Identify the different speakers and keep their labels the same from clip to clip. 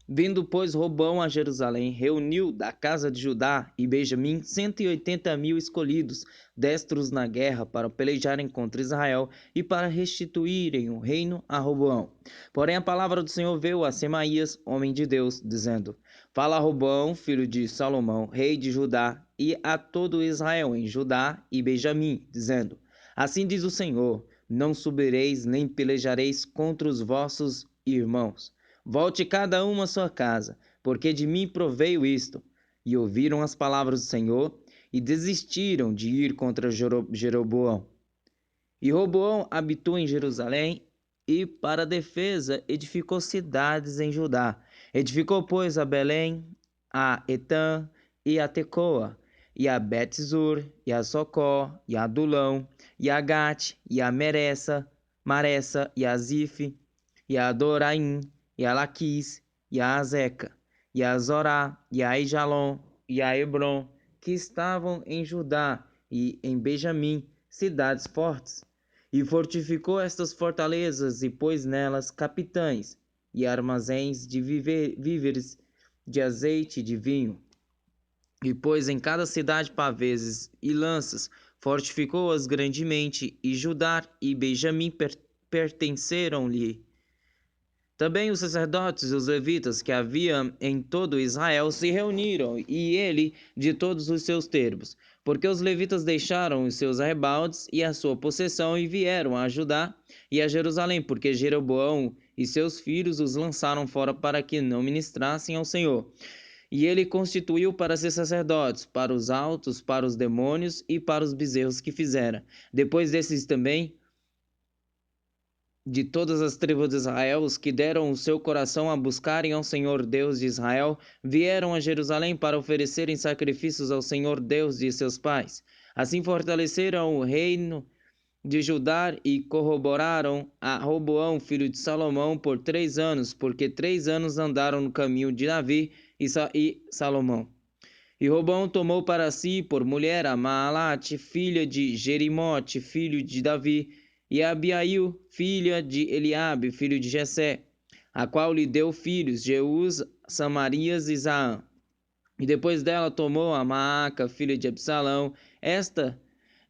Speaker 1: Vindo, pois, Roboão a Jerusalém, reuniu da casa de Judá e Benjamim 180.000 escolhidos, destros na guerra, para pelejarem contra Israel e para restituírem o reino a Roboão. Porém, a palavra do Senhor veio a Semaías, homem de Deus, dizendo: Fala a Roboão, filho de Salomão, rei de Judá, e a todo Israel em Judá e Benjamim, dizendo: Assim diz o Senhor: Não subireis nem pelejareis contra os vossos irmãos. Volte cada um à sua casa, porque de mim proveio isto. E ouviram as palavras do Senhor e desistiram de ir contra Jeroboão. E Roboão habitou em Jerusalém e, para defesa, edificou cidades em Judá. Edificou, pois, a Belém, a Etã e a Tecoa, e a Bet-zur, e a Socó, e a Adulão, e a Gate, e a Maressa, e a Zif, e a Doraim, e a Laquis, e a Azeca, e a Zorá, e a Ijalon, e a Hebron, que estavam em Judá e em Benjamim, cidades fortes. E fortificou estas fortalezas e pôs nelas capitães e armazéns de víveres, de azeite e de vinho. E pôs em cada cidade pavês e lanças, fortificou-as grandemente, e Judá e Benjamim pertenceram-lhe. Também os sacerdotes e os levitas que havia em todo Israel se reuniram, e ele de todos os seus termos, porque os levitas deixaram os seus arrebaldes e a sua possessão e vieram a Judá e a Jerusalém, porque Jeroboão e seus filhos os lançaram fora para que não ministrassem ao Senhor. E ele constituiu para ser sacerdotes, para os altos, para os demônios e para os bezerros que fizera. Depois desses também, de todas as tribos de Israel, os que deram o seu coração a buscarem ao Senhor Deus de Israel, vieram a Jerusalém para oferecerem sacrifícios ao Senhor Deus de seus pais. Assim fortaleceram o reino de Judá e corroboraram a Roboão, filho de Salomão, por 3 anos, porque 3 anos andaram no caminho de Davi e Salomão. E Roboão tomou para si por mulher a Maalate, filha de Jerimote, filho de Davi, e a Abiail, filha de Eliabe, filho de Jessé, a qual lhe deu filhos, Jeús, Samarias e Zaã. E depois dela tomou a Maaca, filha de Absalão, esta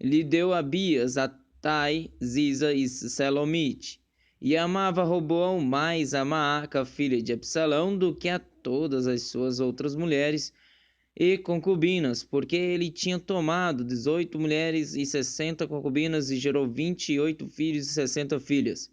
Speaker 1: lhe deu Abias, Atai, Ziza e Selomite. E amava Roboão mais a Maaca, filha de Absalão, do que a todas as suas outras mulheres e concubinas, porque ele tinha tomado 18 mulheres e 60 concubinas, e gerou 28 filhos e 60 filhas.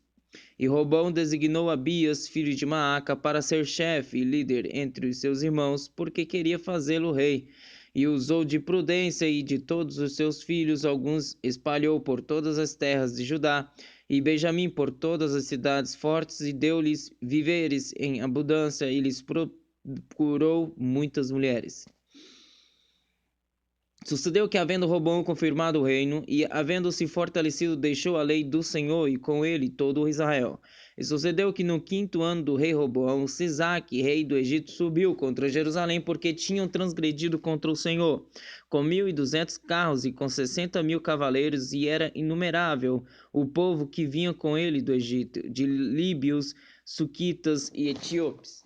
Speaker 1: E Roboão designou Abias, filho de Maaca, para ser chefe e líder entre os seus irmãos, porque queria fazê-lo rei. E usou de prudência, e de todos os seus filhos alguns espalhou por todas as terras de Judá e Benjamim, por todas as cidades fortes, e deu-lhes víveres em abundância, e lhes procurou muitas mulheres. Sucedeu que, havendo Roboão confirmado o reino, e havendo-se fortalecido, deixou a lei do Senhor, e com ele todo o Israel. E sucedeu que no 5º ano do rei Roboão, Sisaque, rei do Egito, subiu contra Jerusalém, porque tinham transgredido contra o Senhor, com 1.200 carros e com 60.000 cavaleiros, e era inumerável o povo que vinha com ele do Egito, de líbios, suquitas e etíopes.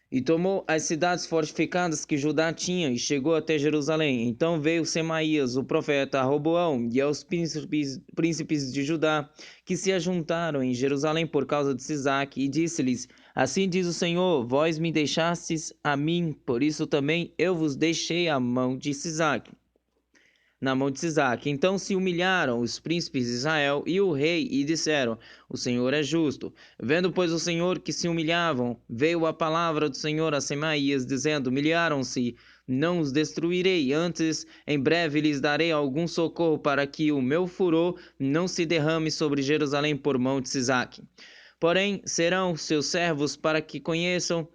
Speaker 1: E tomou as cidades fortificadas que Judá tinha, e chegou até Jerusalém. Então veio Semaías, o profeta, a Roboão, e aos príncipes de Judá, que se ajuntaram em Jerusalém por causa de Sisaque, e disse-lhes: Assim diz o Senhor, vós me deixastes a mim, por isso também eu vos deixei a mão de Sisaque. Na mão de Sisaque. Então se humilharam os príncipes de Israel e o rei, e disseram: O Senhor é justo. Vendo, pois, o Senhor que se humilhavam, veio a palavra do Senhor a Semaías, dizendo: Humilharam-se, não os destruirei, antes em breve lhes darei algum socorro, para que o meu furor não se derrame sobre Jerusalém por mão de Sisaque. Porém serão seus servos, para que conheçam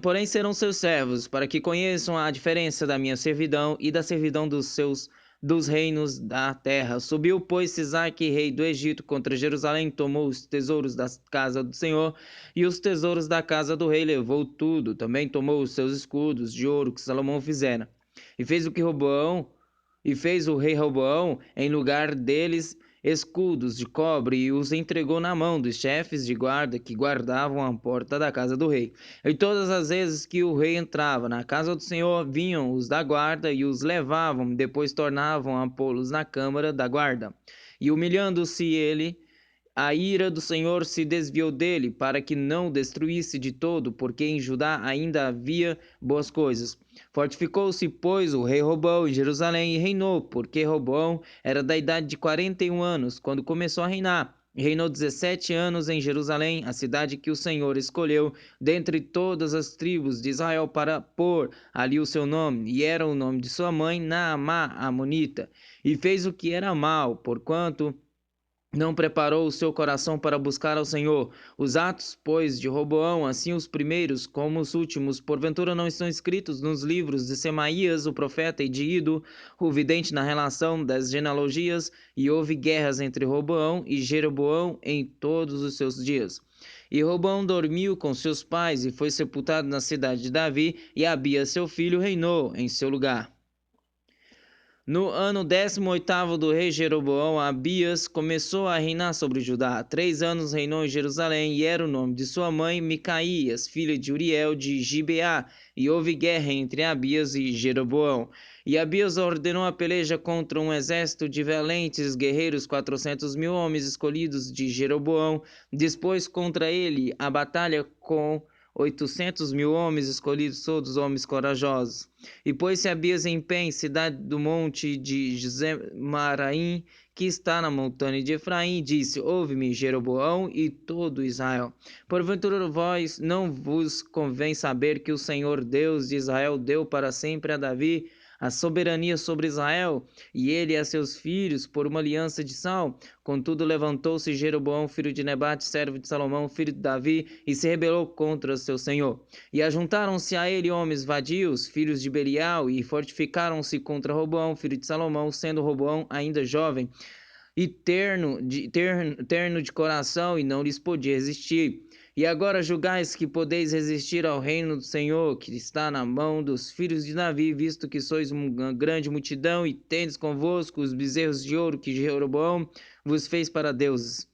Speaker 1: Porém serão seus servos, para que conheçam a diferença da minha servidão e da servidão dos reinos da terra. Subiu, pois, Sisaque, rei do Egito, contra Jerusalém, tomou os tesouros da casa do Senhor e os tesouros da casa do rei, levou tudo. Também tomou os seus escudos de ouro que Salomão fizera. E fez o rei Roboão, em lugar deles, escudos de cobre e os entregou na mão dos chefes de guarda que guardavam a porta da casa do rei. E todas as vezes que o rei entrava na casa do Senhor, vinham os da guarda e os levavam, depois tornavam a pô-los na câmara da guarda. E humilhando-se ele, a ira do Senhor se desviou dele, para que não o destruísse de todo, porque em Judá ainda havia boas coisas. Fortificou-se, pois, o rei Roboão em Jerusalém e reinou, porque Roboão era da idade de 41 anos, quando começou a reinar. Reinou 17 anos em Jerusalém, a cidade que o Senhor escolheu dentre todas as tribos de Israel para pôr ali o seu nome, e era o nome de sua mãe Naamá, a Amonita. E fez o que era mal, porquanto não preparou o seu coração para buscar ao Senhor. Os atos, pois, de Roboão, assim os primeiros como os últimos, porventura não estão escritos nos livros de Semaías, o profeta, e de Ido, o vidente, na relação das genealogias, e houve guerras entre Roboão e Jeroboão em todos os seus dias. E Roboão dormiu com seus pais e foi sepultado na cidade de Davi, e Abias, seu filho, reinou em seu lugar. No ano 18º do rei Jeroboão, Abias começou a reinar sobre Judá. 3 anos reinou em Jerusalém, e era o nome de sua mãe Micaías, filha de Uriel de Gibeá. E houve guerra entre Abias e Jeroboão. E Abias ordenou a peleja contra um exército de valentes guerreiros, 400.000 homens escolhidos de Jeroboão. Dispôs contra ele a batalha com 800.000 homens escolhidos, todos homens corajosos. E pôs-se Abias em pé em cidade do monte de Zemaraim, que está na montanha de Efraim, e disse: Ouve-me, Jeroboão e todo Israel. Porventura vós não vos convém saber que o Senhor Deus de Israel deu para sempre a Davi a soberania sobre Israel, e ele e a seus filhos, por uma aliança de sal. Contudo, levantou-se Jeroboão, filho de Nebate, servo de Salomão, filho de Davi, e se rebelou contra seu senhor. E ajuntaram-se a ele homens vadios, filhos de Belial, e fortificaram-se contra Roboão, filho de Salomão, sendo Roboão ainda jovem e terno de coração, e não lhes podia resistir. E agora julgais que podeis resistir ao reino do Senhor, que está na mão dos filhos de Davi, visto que sois uma grande multidão, e tendes convosco os bezerros de ouro que Jeroboão vos fez para deuses.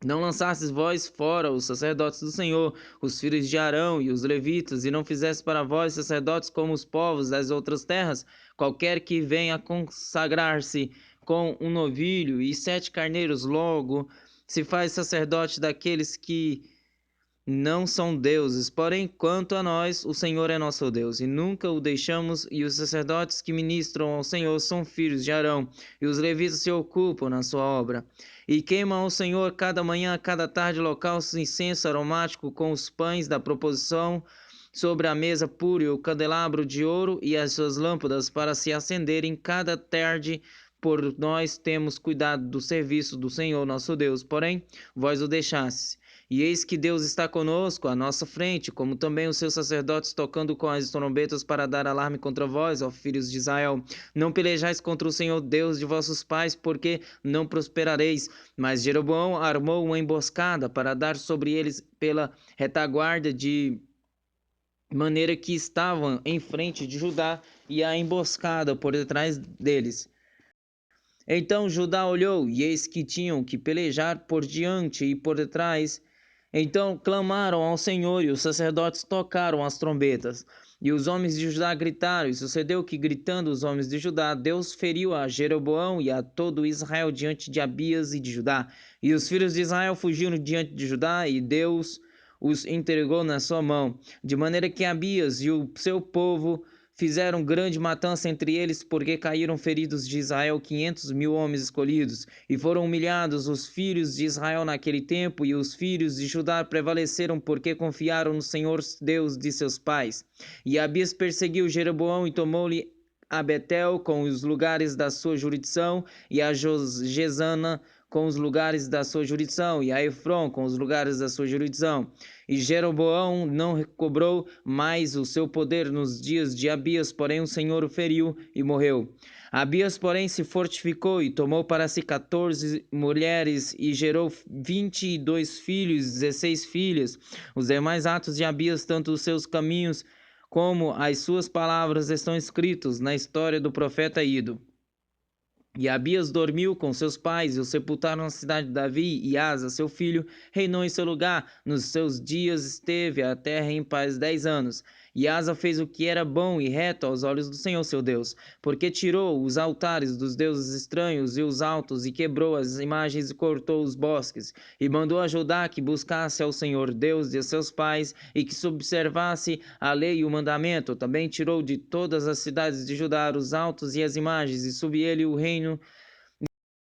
Speaker 1: Não lançastes vós fora os sacerdotes do Senhor, os filhos de Arão e os levitas, e não fizestes para vós sacerdotes como os povos das outras terras? Qualquer que venha consagrar-se com um novilho e 7 carneiros, logo se faz sacerdote daqueles que não são deuses. Porém, quanto a nós, o Senhor é nosso Deus, e nunca o deixamos, e os sacerdotes que ministram ao Senhor são filhos de Arão, e os levitas se ocupam na sua obra. E queimam ao Senhor cada manhã, cada tarde, holocaustos de incenso aromático com os pães da proposição sobre a mesa pura, e o candelabro de ouro e as suas lâmpadas para se acenderem cada tarde. Por nós temos cuidado do serviço do Senhor nosso Deus, porém vós o deixastes. E eis que Deus está conosco, à nossa frente, como também os seus sacerdotes, tocando com as trombetas para dar alarme contra vós, ó filhos de Israel. Não pelejais contra o Senhor Deus de vossos pais, porque não prosperareis. Mas Jeroboão armou uma emboscada para dar sobre eles pela retaguarda, de maneira que estavam em frente de Judá, e a emboscada por detrás deles. Então Judá olhou, e eis que tinham que pelejar por diante e por detrás. Então clamaram ao Senhor, e os sacerdotes tocaram as trombetas. E os homens de Judá gritaram, e sucedeu que, gritando os homens de Judá, Deus feriu a Jeroboão e a todo Israel diante de Abias e de Judá. E os filhos de Israel fugiram diante de Judá, e Deus os entregou na sua mão. De maneira que Abias e o seu povo fizeram grande matança entre eles, porque caíram feridos de Israel 500.000 homens escolhidos, e foram humilhados os filhos de Israel naquele tempo, e os filhos de Judá prevaleceram, porque confiaram no Senhor Deus de seus pais. E Abias perseguiu Jeroboão e tomou-lhe a Betel com os lugares da sua jurisdição, e a Jezana com os lugares da sua jurisdição, e a Efron com os lugares da sua jurisdição. E Jeroboão não recobrou mais o seu poder nos dias de Abias, porém o Senhor o feriu e morreu. Abias, porém, se fortificou e tomou para si 14 mulheres e gerou 22 filhos e 16 filhas. Os demais atos de Abias, tanto os seus caminhos como as suas palavras, estão escritos na história do profeta Ido. E Abias dormiu com seus pais e o sepultaram na cidade de Davi, e Asa, seu filho, reinou em seu lugar. Nos seus dias esteve a terra em paz 10 anos. E Asa fez o que era bom e reto aos olhos do Senhor seu Deus, porque tirou os altares dos deuses estranhos e os altos, e quebrou as imagens e cortou os bosques, e mandou a Judá que buscasse ao Senhor Deus de seus pais, e que observasse a lei e o mandamento. Também tirou de todas as cidades de Judá os altos e as imagens, e sobre ele o reino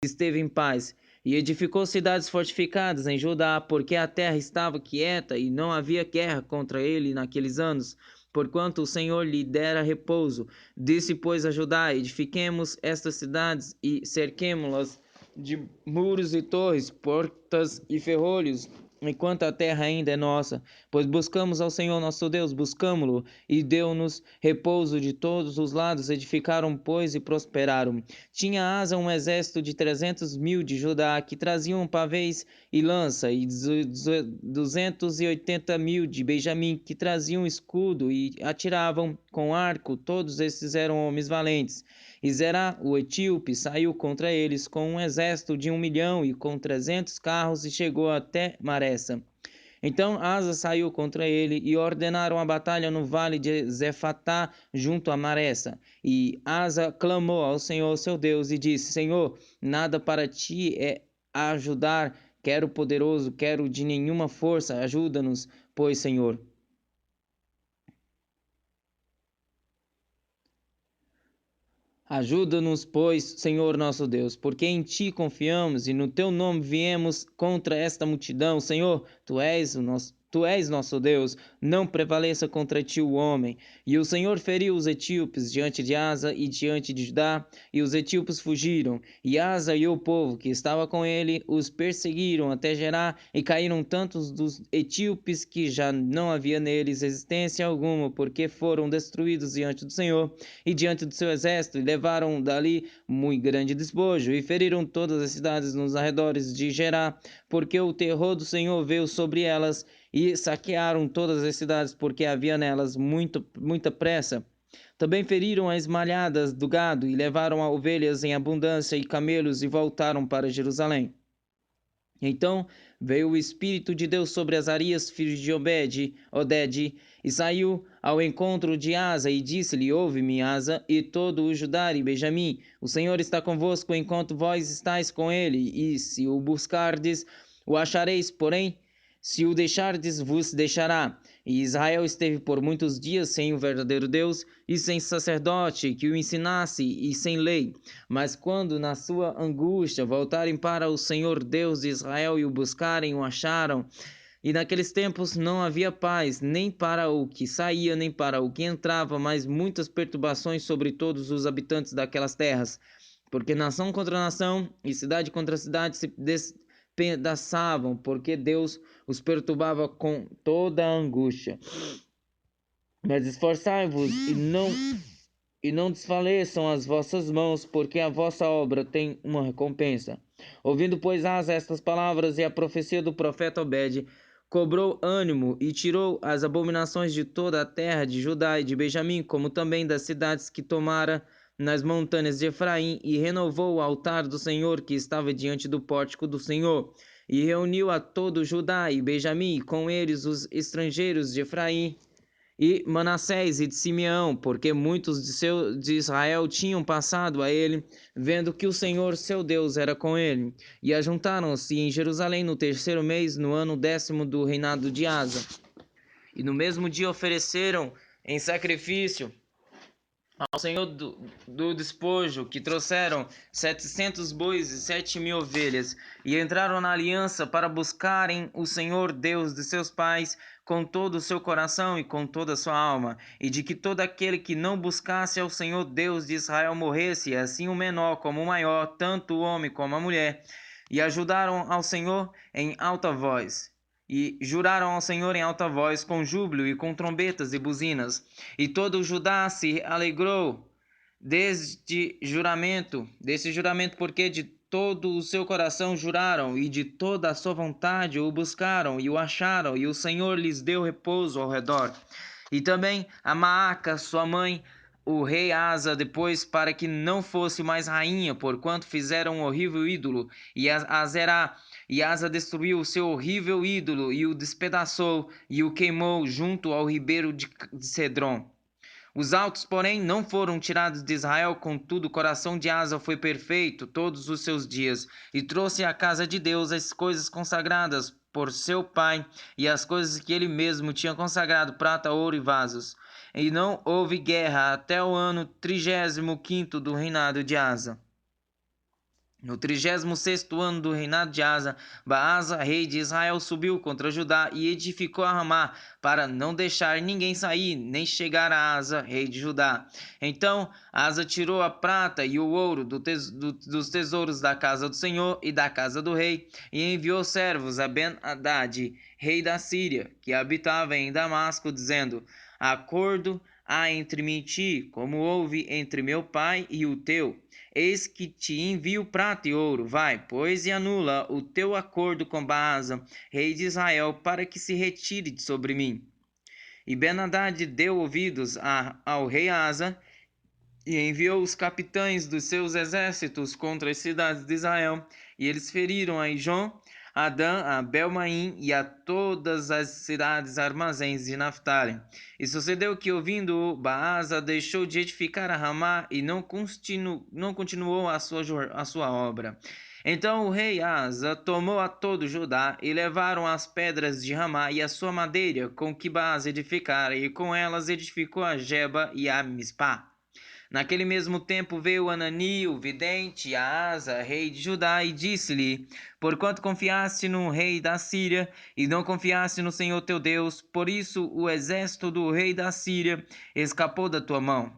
Speaker 1: esteve em paz, e edificou cidades fortificadas em Judá, porque a terra estava quieta e não havia guerra contra ele naqueles anos, porquanto o Senhor lhe dera repouso. Disse, pois, a Judá: edifiquemos estas cidades e cerquemo-las de muros e torres, portas e ferrolhos, enquanto a terra ainda é nossa, pois buscamos ao Senhor nosso Deus, buscamo-lo, e deu-nos repouso de todos os lados. Edificaram, pois, e prosperaram. Tinha Asa um exército de 300.000 de Judá, que traziam pavês e lança, e 280.000 de Benjamim, que traziam escudo e atiravam com arco. Todos esses eram homens valentes. E Zerá, o etíope, saiu contra eles com um exército de 1 milhão e com 300 carros, e chegou até Maressa. Então Asa saiu contra ele, e ordenaram a batalha no vale de Zefatá, junto a Maressa. E Asa clamou ao Senhor seu Deus e disse: Senhor, nada para ti é ajudar, quero poderoso, quero de nenhuma força, ajuda-nos, pois, Senhor. Ajuda-nos, pois, Senhor nosso Deus, porque em ti confiamos e no teu nome viemos contra esta multidão. Senhor, Tu és nosso Deus, não prevaleça contra ti o homem. E o Senhor feriu os etíopes diante de Asa e diante de Judá, e os etíopes fugiram. E Asa e o povo que estava com ele os perseguiram até Gerá, e caíram tantos dos etíopes que já não havia neles existência alguma, porque foram destruídos diante do Senhor e diante do seu exército, e levaram dali muito grande despojo, e feriram todas as cidades nos arredores de Gerá, porque o terror do Senhor veio sobre elas, e saquearam todas as cidades, porque havia nelas muita pressa. Também feriram as malhadas do gado, e levaram a ovelhas em abundância e camelos, e voltaram para Jerusalém. Então veio o Espírito de Deus sobre Azarias, filho de Oded, e saiu ao encontro de Asa, e disse-lhe: ouve-me, Asa, e todo o Judá e Benjamim, o Senhor está convosco enquanto vós estáis com ele, e se o buscardes, o achareis, porém, se o deixardes, vos deixará. E Israel esteve por muitos dias sem o verdadeiro Deus, e sem sacerdote que o ensinasse, e sem lei. Mas quando na sua angústia voltarem para o Senhor Deus de Israel e o buscarem, o acharam. E naqueles tempos não havia paz, nem para o que saía, nem para o que entrava, mas muitas perturbações sobre todos os habitantes daquelas terras. Porque nação contra nação e cidade contra cidade se despedaçavam, porque Deus os perturbava com toda a angústia. Mas esforçai-vos e não desfaleçam as vossas mãos, porque a vossa obra tem uma recompensa. Ouvindo, pois, Asa estas palavras e a profecia do profeta Obed, cobrou ânimo e tirou as abominações de toda a terra de Judá e de Benjamim, como também das cidades que tomara nas montanhas de Efraim, e renovou o altar do Senhor que estava diante do pórtico do Senhor, e reuniu a todo Judá e Benjamim, e com eles os estrangeiros de Efraim e Manassés e de Simeão, porque muitos de Israel tinham passado a ele, vendo que o Senhor seu Deus era com ele. E ajuntaram-se em Jerusalém no 3º mês, no ano 10º do reinado de Asa. E no mesmo dia ofereceram em sacrifício ao Senhor do despojo, que trouxeram 700 bois e 7.000 ovelhas, e entraram na aliança para buscarem o Senhor Deus de seus pais com todo o seu coração e com toda a sua alma, e de que todo aquele que não buscasse ao Senhor Deus de Israel morresse, assim o menor como o maior, tanto o homem como a mulher. E ajudaram ao Senhor em alta voz. E juraram ao Senhor em alta voz, com júbilo e com trombetas e buzinas. E todo o Judá se alegrou desse juramento, porque de todo o seu coração juraram, e de toda a sua vontade o buscaram, e o acharam, e o Senhor lhes deu repouso ao redor. E também a Maaca, sua mãe, o rei Asa depois para que não fosse mais rainha, porquanto fizeram um horrível ídolo, e Asa destruiu o seu horrível ídolo e o despedaçou e o queimou junto ao ribeiro de Cedron. Os altos, porém, não foram tirados de Israel, contudo, o coração de Asa foi perfeito todos os seus dias, e trouxe à casa de Deus as coisas consagradas por seu pai, e as coisas que ele mesmo tinha consagrado, prata, ouro e vasos. E não houve guerra até o ano 35º do reinado de Asa. No 36º ano do reinado de Asa, Baasa, rei de Israel, subiu contra Judá e edificou a Ramá, para não deixar ninguém sair, nem chegar a Asa, rei de Judá. Então Asa tirou a prata e o ouro dos tesouros da casa do Senhor e da casa do rei, e enviou servos a Ben-Hadad, rei da Síria, que habitava em Damasco, dizendo: Acordo há entre mim e ti, como houve entre meu pai e o teu. Eis que te envio prata e ouro. Vai, pois, e anula o teu acordo com Baasa, rei de Israel, para que se retire de sobre mim. E Ben-Hadad deu ouvidos ao rei Asa e enviou os capitães dos seus exércitos contra as cidades de Israel. E eles feriram a Ijon, a Dan, a Belmaim e a todas as cidades armazéns de Naftali. E sucedeu que, ouvindo Baasa, deixou de edificar a Ramá e não continuou a sua obra. Então o rei Asa tomou a todo Judá e levaram as pedras de Ramá e a sua madeira com que Baasa edificara, e com elas edificou a Geba e a Mispá. Naquele mesmo tempo veio Anani, o vidente, a Asa, rei de Judá, e disse-lhe: Porquanto confiaste no rei da Síria, e não confiaste no Senhor teu Deus, por isso o exército do rei da Síria escapou da tua mão.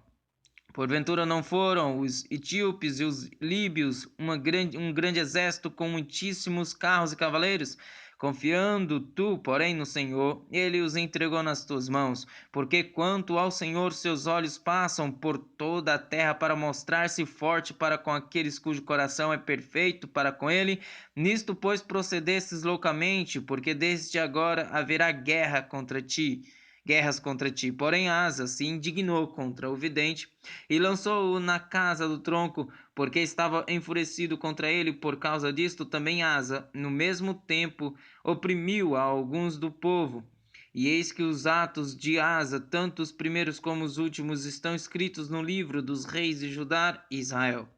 Speaker 1: Porventura não foram os etíopes e os líbios um grande exército com muitíssimos carros e cavaleiros? Confiando tu, porém, no Senhor, ele os entregou nas tuas mãos. Porque quanto ao Senhor, seus olhos passam por toda a terra para mostrar-se forte para com aqueles cujo coração é perfeito para com ele. Nisto, pois, procedestes loucamente, porque desde agora haverá guerras contra ti. Porém Asa se indignou contra o vidente e lançou-o na casa do tronco, porque estava enfurecido contra ele. Por causa disto também Asa, no mesmo tempo, oprimiu a alguns do povo. E eis que os atos de Asa, tanto os primeiros como os últimos, estão escritos no livro dos reis de Judá e Israel.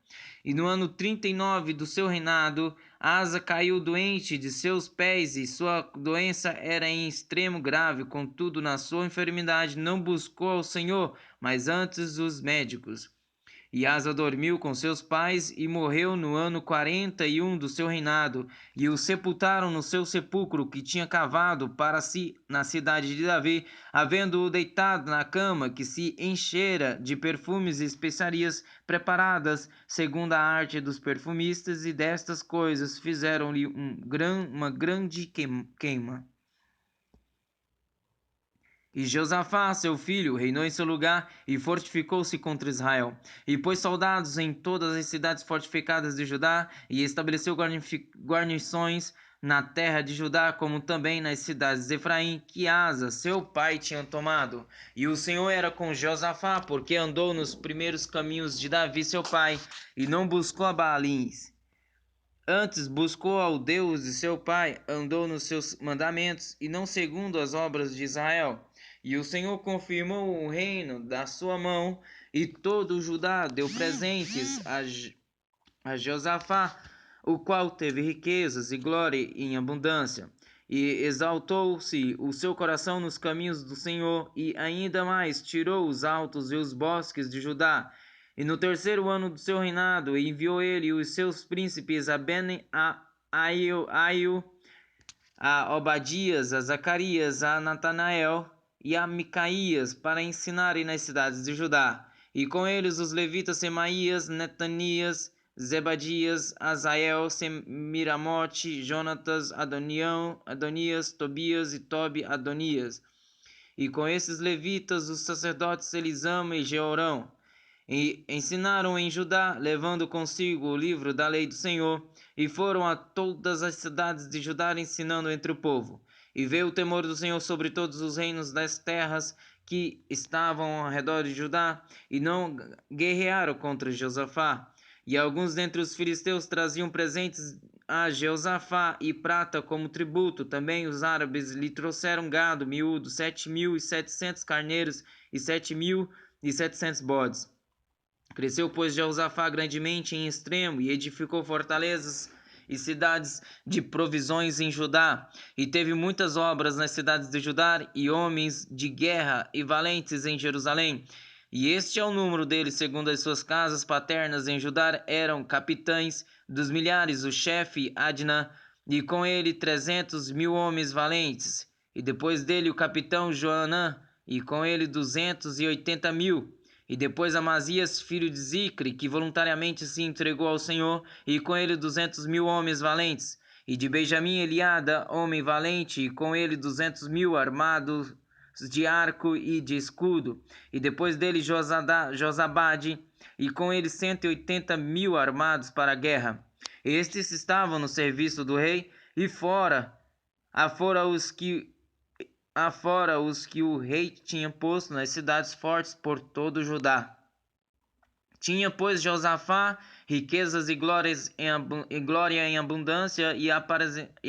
Speaker 1: E no ano 39 do seu reinado, Asa caiu doente de seus pés, e sua doença era em extremo grave. Contudo, na sua enfermidade não buscou ao Senhor, mas antes os médicos. E Asa dormiu com seus pais e morreu no ano 41 do seu reinado, e o sepultaram no seu sepulcro que tinha cavado para si na cidade de Davi, havendo-o deitado na cama que se enchera de perfumes e especiarias preparadas segundo a arte dos perfumistas, e destas coisas fizeram-lhe uma grande queima. E Josafá, seu filho, reinou em seu lugar e fortificou-se contra Israel. E pôs soldados em todas as cidades fortificadas de Judá, e estabeleceu guarnições na terra de Judá, como também nas cidades de Efraim, que Asa, seu pai, tinha tomado. E o Senhor era com Josafá, porque andou nos primeiros caminhos de Davi, seu pai, e não buscou a Baalins. Antes buscou ao Deus de seu pai, andou nos seus mandamentos, e não segundo as obras de Israel. E o Senhor confirmou o reino da sua mão, e todo o Judá deu presentes a Josafá, o qual teve riquezas e glória em abundância. E exaltou-se o seu coração nos caminhos do Senhor, e ainda mais tirou os altos e os bosques de Judá. E no terceiro ano do seu reinado, enviou ele os seus príncipes a Ben-Aiu, a Obadias, a Zacarias, a Natanael e a Micaías, para ensinarem nas cidades de Judá. E com eles os levitas Semaías, Netanias, Zebadias, Azael, Semiramote, Jonatas, Adonias, Tobias e Tobi-Adonias. E com esses levitas os sacerdotes Elisama e Jeorão. E ensinaram em Judá, levando consigo o livro da lei do Senhor, e foram a todas as cidades de Judá ensinando entre o povo. E veio o temor do Senhor sobre todos os reinos das terras que estavam ao redor de Judá, e não guerrearam contra Josafá. E alguns dentre os filisteus traziam presentes a Jeosafá e prata como tributo. Também os árabes lhe trouxeram gado miúdo, 7.700 carneiros e 7.700 bodes. Cresceu, pois, Jeosafá grandemente em extremo, e edificou fortalezas e cidades de provisões em Judá, e teve muitas obras nas cidades de Judá, e homens de guerra e valentes em Jerusalém. E este é o número deles, segundo as suas casas paternas em Judá, eram capitães dos milhares, o chefe Adna, e com ele 300.000 homens valentes, e depois dele o capitão Joanã, e com ele 280.000. E depois Amazias, filho de Zicre, que voluntariamente se entregou ao Senhor, e com ele 200.000 homens valentes. E de Benjamim Eliada, homem valente, e com ele 200.000 armados de arco e de escudo. E depois dele Josabade, e com ele 180.000 armados para a guerra. Estes estavam no serviço do rei, e afora os que o rei tinha posto nas cidades fortes por todo o Judá. Tinha, pois, Josafá riquezas e glória em abundância, e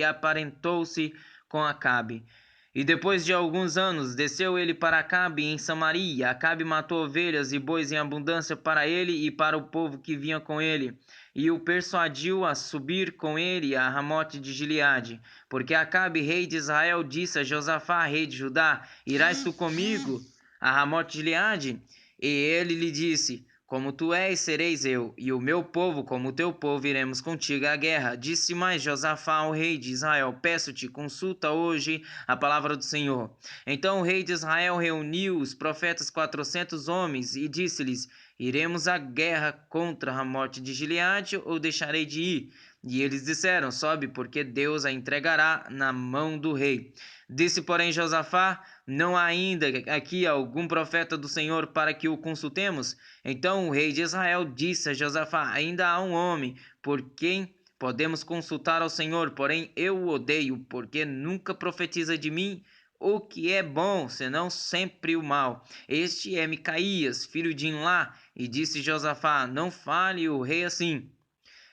Speaker 1: aparentou-se com Acabe. E depois de alguns anos, desceu ele para Acabe em Samaria. Acabe matou ovelhas e bois em abundância para ele e para o povo que vinha com ele, e o persuadiu a subir com ele a Ramote de Gileade. Porque Acabe, rei de Israel, disse a Josafá, rei de Judá: Irás tu comigo a Ramote de Gileade? E ele lhe disse: Como tu és, sereis eu, e o meu povo como o teu povo, iremos contigo à guerra. Disse mais Josafá ao rei de Israel: Peço-te, consulta hoje a palavra do Senhor. Então o rei de Israel reuniu os profetas 400 homens e disse-lhes: Iremos à guerra contra Ramote de Gileade, ou deixarei de ir? E eles disseram: Sobe, porque Deus a entregará na mão do rei. Disse, porém, Josafá: Não há ainda aqui algum profeta do Senhor para que o consultemos? Então o rei de Israel disse a Josafá: Ainda há um homem por quem podemos consultar ao Senhor, porém eu o odeio, porque nunca profetiza de mim o que é bom, senão sempre o mal. Este é Micaías, filho de Imlá. E disse Josafá: Não fale o rei assim.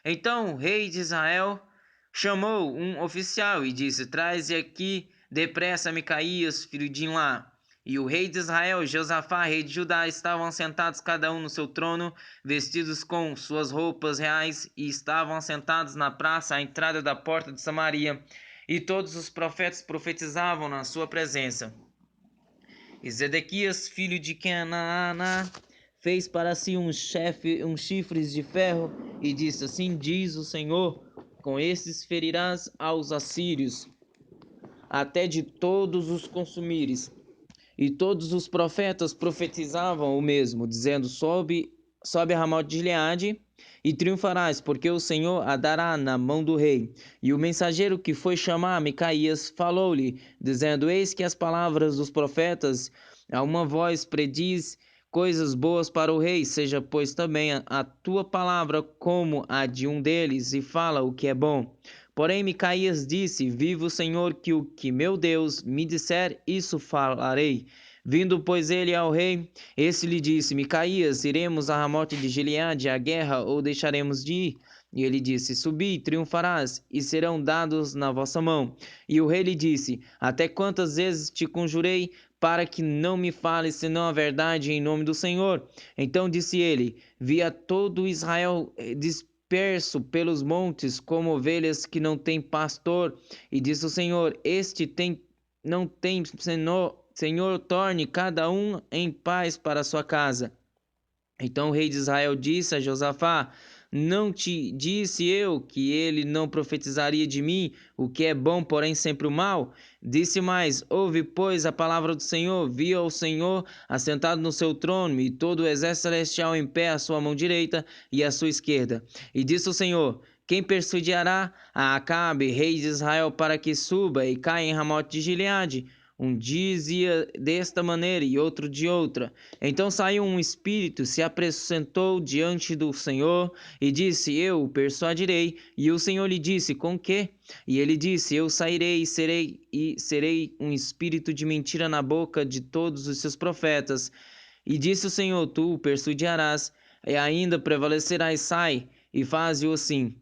Speaker 1: Então o rei de Israel chamou um oficial e disse: Traze aqui depressa Micaías, filho de Imlá. E o rei de Israel e Josafá, rei de Judá, estavam assentados cada um no seu trono, vestidos com suas roupas reais, e estavam assentados na praça à entrada da porta de Samaria. E todos os profetas profetizavam na sua presença. E Zedequias, filho de Kenaana, fez para si uns chifres de ferro, e disse: Assim diz o Senhor: Com estes ferirás aos assírios, até de todos os consumires. E todos os profetas profetizavam o mesmo, dizendo: Sobe a Ramote de Gileade e triunfarás, porque o Senhor a dará na mão do rei. E o mensageiro que foi chamar Micaías falou-lhe, dizendo: Eis que as palavras dos profetas, a uma voz prediz coisas boas para o rei. Seja, pois, também a tua palavra como a de um deles, e fala o que é bom. Porém Micaías disse: Viva o Senhor, que o que meu Deus me disser, isso falarei. Vindo, pois, ele ao rei, esse lhe disse: Micaías, iremos a Ramote de Gileade à guerra, ou deixaremos de ir? E ele disse: Subi, triunfarás, e serão dados na vossa mão. E o rei lhe disse: Até quantas vezes te conjurei, para que não me fales senão a verdade em nome do Senhor? Então disse ele: Vi a todo Israel disperso pelos montes, como ovelhas que não têm pastor. E disse o Senhor: não tem Senhor, torne cada um em paz para sua casa. Então o rei de Israel disse a Josafá: Não te disse eu que ele não profetizaria de mim o que é bom, porém sempre o mal? Disse mais: Ouve, pois, a palavra do Senhor. Vi ao Senhor assentado no seu trono, e todo o exército celestial em pé à sua mão direita e à sua esquerda. E disse o Senhor: Quem persuadirá a Acabe, rei de Israel, para que suba e caia em Ramote de Gileade? Um dizia desta maneira e outro de outra. Então saiu um espírito, se apresentou diante do Senhor e disse: Eu o persuadirei. E o Senhor lhe disse: Com que? E ele disse: Eu sairei e serei um espírito de mentira na boca de todos os seus profetas. E disse o Senhor: Tu o persuadirás, e ainda prevalecerás. Sai e faze-o assim.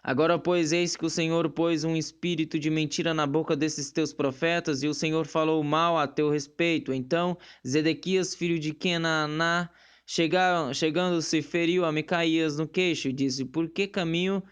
Speaker 1: Agora, pois, eis que o Senhor pôs um espírito de mentira na boca desses teus profetas, e o Senhor falou mal a teu respeito. Então Zedequias, filho de Kenaná, chegando-se, feriu a Micaías no queixo, e disse: Por que caminho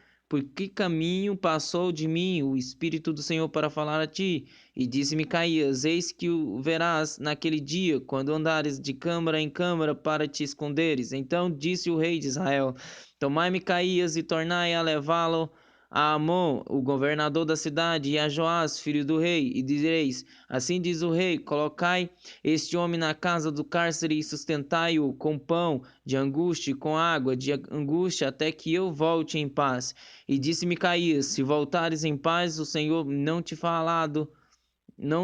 Speaker 1: passou de mim o Espírito do Senhor para falar a ti? E disse Micaías: Eis que o verás naquele dia, quando andares de câmara em câmara para te esconderes. Então disse o rei de Israel: Tomai Micaías e tornai a levá-lo a Amon, o governador da cidade, e a Joás, filho do rei, e direis: Assim diz o rei: Colocai este homem na casa do cárcere e sustentai-o com pão de angústia e com água de angústia, até que eu volte em paz. E disse Micaías: Se voltares em paz, o Senhor não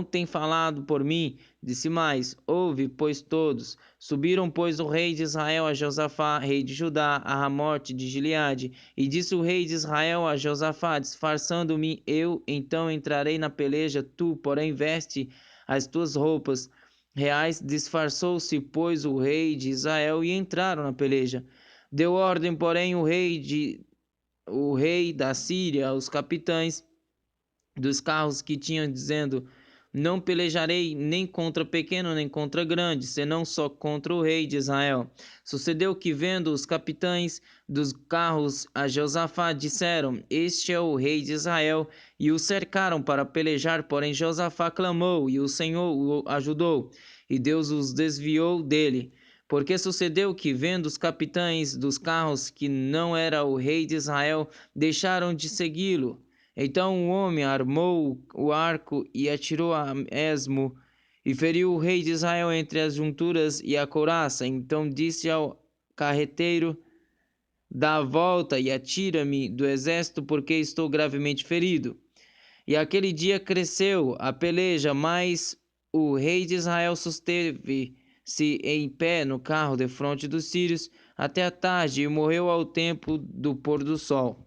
Speaker 1: tem falado por mim. Disse mais: Ouve, pois, todos. Subiram, pois, o rei de Israel a Josafá, rei de Judá, a Ramote de Gileade. E disse o rei de Israel a Josafá: Disfarçando-me eu, então entrarei na peleja. Tu, porém, veste as tuas roupas reais. Disfarçou-se, pois, o rei de Israel e entraram na peleja. Deu ordem, porém, o rei da Síria aos capitães dos carros que tinham, dizendo: Não pelejarei nem contra pequeno nem contra grande, senão só contra o rei de Israel. Sucedeu que, vendo os capitães dos carros a Josafá, disseram: Este é o rei de Israel, e o cercaram para pelejar. Porém Josafá clamou, e o Senhor o ajudou, e Deus os desviou dele. Porque sucedeu que, vendo os capitães dos carros que não era o rei de Israel, deixaram de segui-lo. Então o homem armou o arco e atirou a esmo, e feriu o rei de Israel entre as junturas e a couraça. Então disse ao carreteiro: Dá a volta e atira-me do exército, porque estou gravemente ferido. E aquele dia cresceu a peleja, mas o rei de Israel susteve-se em pé no carro defronte dos sírios até a tarde, e morreu ao tempo do pôr do sol.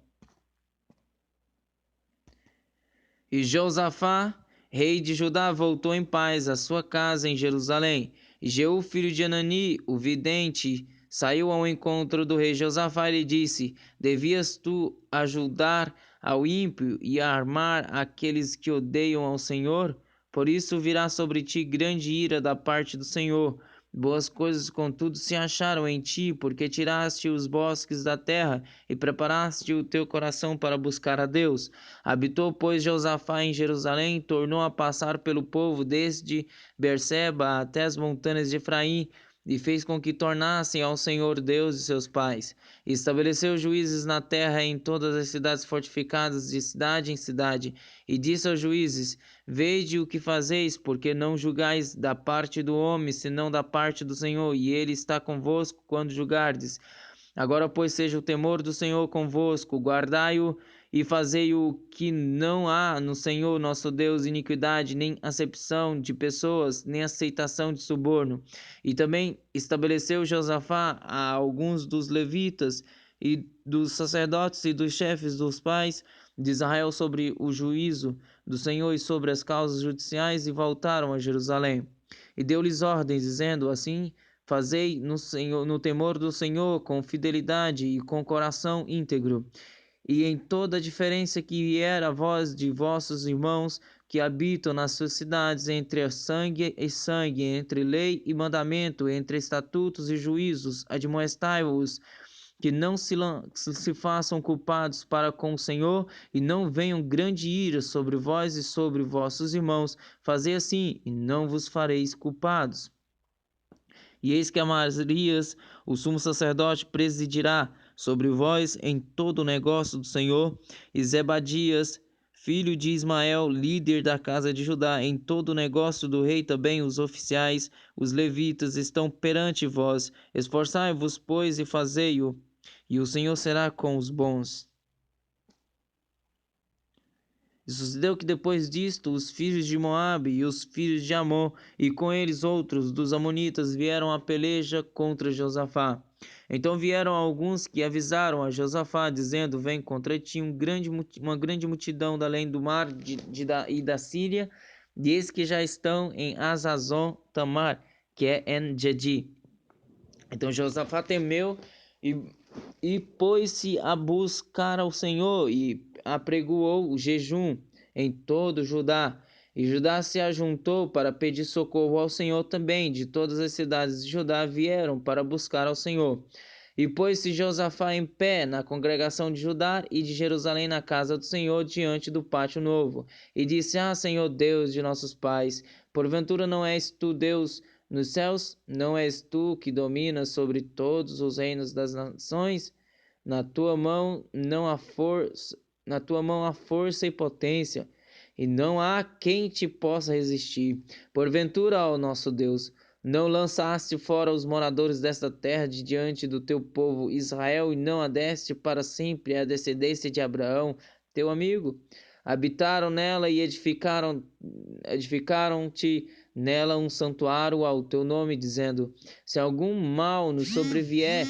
Speaker 1: E Josafá, rei de Judá, voltou em paz à sua casa em Jerusalém. E Jeú, filho de Anani, o vidente, saiu ao encontro do rei Josafá e lhe disse: Devias tu ajudar ao ímpio e armar aqueles que odeiam ao Senhor? Por isso virá sobre ti grande ira da parte do Senhor. Boas coisas, contudo, se acharam em ti, porque tiraste os bosques da terra e preparaste o teu coração para buscar a Deus. Habitou, pois, Josafá em Jerusalém, tornou a passar pelo povo desde Berseba até as montanhas de Efraim, e fez com que tornassem ao Senhor Deus de seus pais. E estabeleceu juízes na terra em todas as cidades fortificadas, de cidade em cidade. E disse aos juízes: Vede o que fazeis, porque não julgais da parte do homem, senão da parte do Senhor, e ele está convosco quando julgardes. Agora, pois, seja o temor do Senhor convosco, guardai-o e fazei o que não há no Senhor nosso Deus iniquidade, nem acepção de pessoas, nem aceitação de suborno. E também estabeleceu Josafá a alguns dos levitas e dos sacerdotes e dos chefes dos pais de Israel sobre o juízo do Senhor e sobre as causas judiciais, e voltaram a Jerusalém. E deu-lhes ordens, dizendo: Assim fazei no temor do Senhor, com fidelidade e com coração íntegro. E em toda a diferença que vier a vós de vossos irmãos que habitam nas suas cidades, entre sangue e sangue, entre lei e mandamento, entre estatutos e juízos, admoestai-os que não se façam culpados para com o Senhor, e não venham grande ira sobre vós e sobre vossos irmãos. Fazei assim, e não vos fareis culpados. E eis que Amarias, o sumo sacerdote, presidirá sobre vós em todo o negócio do Senhor, e Zebadias, filho de Ismael, líder da casa de Judá, em todo o negócio do rei. Também os oficiais, os levitas, estão perante vós. Esforçai-vos, pois, e fazei-o, e o Senhor será com os bons. E sucedeu que depois disto, os filhos de Moabe e os filhos de Amon, e com eles outros dos amonitas, vieram a peleja contra Josafá. Então vieram alguns que avisaram a Josafá, dizendo: Vem contra ti uma grande multidão da além do mar e da Síria, e eis que já estão em Azazon Tamar, que é En-Gedi. Então Josafá temeu e pôs-se a buscar ao Senhor e apregoou o jejum em todo Judá. E Judá se ajuntou para pedir socorro ao Senhor também. De todas as cidades de Judá vieram para buscar ao Senhor. E pôs-se Josafá em pé na congregação de Judá e de Jerusalém na casa do Senhor diante do pátio novo. E disse: Senhor Deus de nossos pais, porventura não és tu Deus nos céus? Não és tu que dominas sobre todos os reinos das nações? Na tua mão há força e potência, e não há quem te possa resistir. Porventura, ó nosso Deus, não lançaste fora os moradores desta terra de diante do teu povo Israel, e não a deste para sempre à descendência de Abraão, teu amigo? Habitaram nela e edificaram-te nela um santuário ao teu nome, dizendo: Se algum mal nos sobrevier,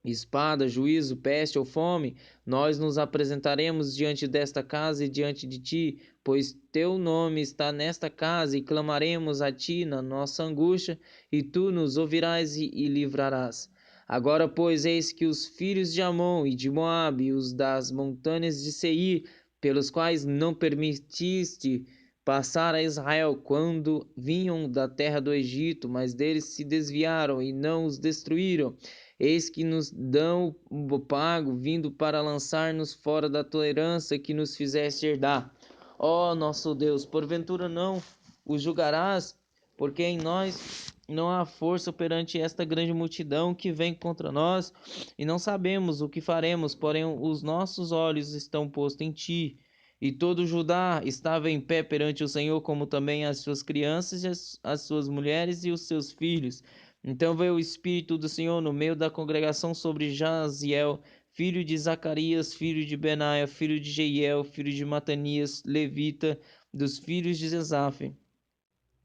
Speaker 1: espada, juízo, peste ou fome, nós nos apresentaremos diante desta casa e diante de ti, pois teu nome está nesta casa, e clamaremos a ti na nossa angústia, e tu nos ouvirás e livrarás. Agora, pois, eis que os filhos de Amon e de Moabe, os das montanhas de Seir, pelos quais não permitiste passar a Israel quando vinham da terra do Egito, mas deles se desviaram e não os destruíram, eis que nos dão o pago, vindo para lançar-nos fora da tua herança que nos fizeste herdar. Ó nosso Deus, porventura não os julgarás, porque em nós não há força perante esta grande multidão que vem contra nós, e não sabemos o que faremos, porém os nossos olhos estão postos em ti. E todo Judá estava em pé perante o Senhor, como também as suas crianças, e as suas mulheres e os seus filhos. Então veio o Espírito do Senhor no meio da congregação sobre Jaziel, filho de Zacarias, filho de Benaia, filho de Jeiel, filho de Matanias, levita, dos filhos de Zesaf.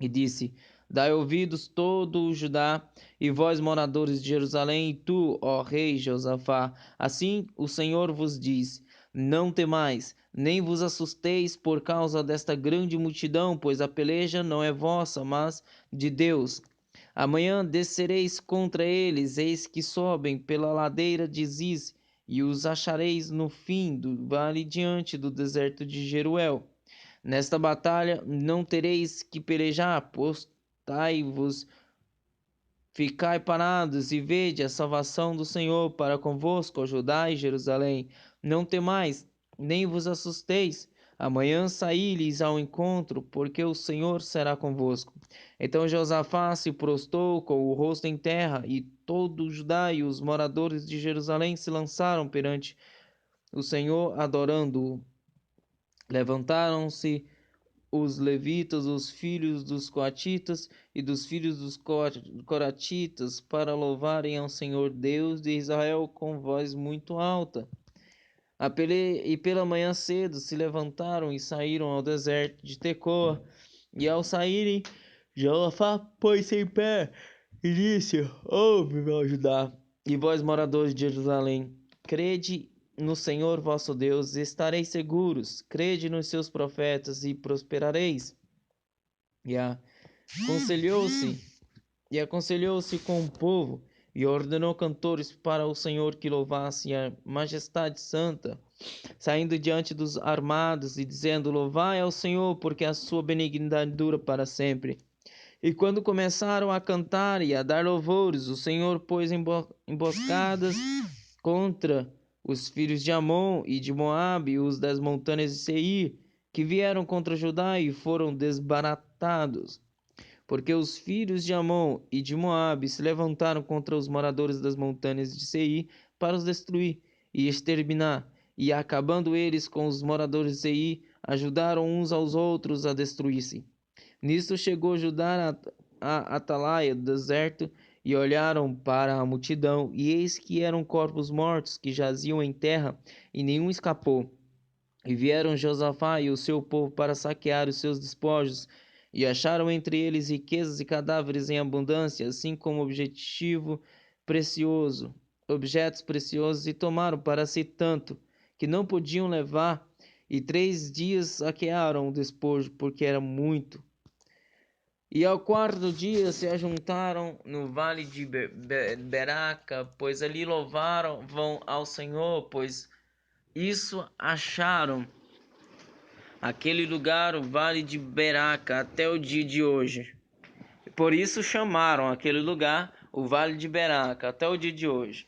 Speaker 1: E disse: Dai ouvidos todo o Judá, e vós, moradores de Jerusalém, e tu, ó rei Josafá, assim o Senhor vos diz: Não temais, nem vos assusteis por causa desta grande multidão, pois a peleja não é vossa, mas de Deus. Amanhã descereis contra eles, eis que sobem pela ladeira de Ziz, e os achareis no fim do vale diante do deserto de Jeruel. Nesta batalha não tereis que pelejar, postai-vos, ficai parados e vede a salvação do Senhor para convosco, ó Judá e Jerusalém. Não temais, nem vos assusteis. Amanhã saí-lhes ao encontro, porque o Senhor será convosco. Então Josafá se prostrou com o rosto em terra, e todo o Judá e os moradores de Jerusalém se lançaram perante o Senhor, adorando-o. Levantaram-se os levitas, os filhos dos coatitas e dos filhos dos coratitas, para louvarem ao Senhor Deus de Israel com voz muito alta. E pela manhã cedo se levantaram e saíram ao deserto de Tecoa. E ao saírem, Josafá pôs-se em pé e disse: Ouve-me, ó Judá, e vós, moradores de Jerusalém, crede no Senhor vosso Deus, e estareis seguros. Crede nos seus profetas e prosperareis. E aconselhou-se com o povo, e ordenou cantores para o Senhor que louvassem a majestade santa, saindo diante dos armados e dizendo: Louvai ao Senhor, porque a sua benignidade dura para sempre. E quando começaram a cantar e a dar louvores, o Senhor pôs emboscadas contra os filhos de Amon e de Moabe, os das montanhas de Seir, que vieram contra Judá e foram desbaratados. Porque os filhos de Amon e de Moabe se levantaram contra os moradores das montanhas de Seir para os destruir e exterminar. E acabando eles com os moradores de Seir, ajudaram uns aos outros a destruir-se. Nisto chegou Judá a atalaia do deserto, e olharam para a multidão, e eis que eram corpos mortos que jaziam em terra, e nenhum escapou. E vieram Josafá e o seu povo para saquear os seus despojos, e acharam entre eles riquezas e cadáveres em abundância, assim como objetos preciosos, e tomaram para si tanto, que não podiam levar, e 3 dias saquearam o despojo, porque era muito. E ao quarto dia se ajuntaram no vale de Beraca, pois ali louvaram ao Senhor, pois isso acharam aquele lugar, o vale de Beraca, até o dia de hoje. Por isso chamaram aquele lugar o vale de Beraca, até o dia de hoje.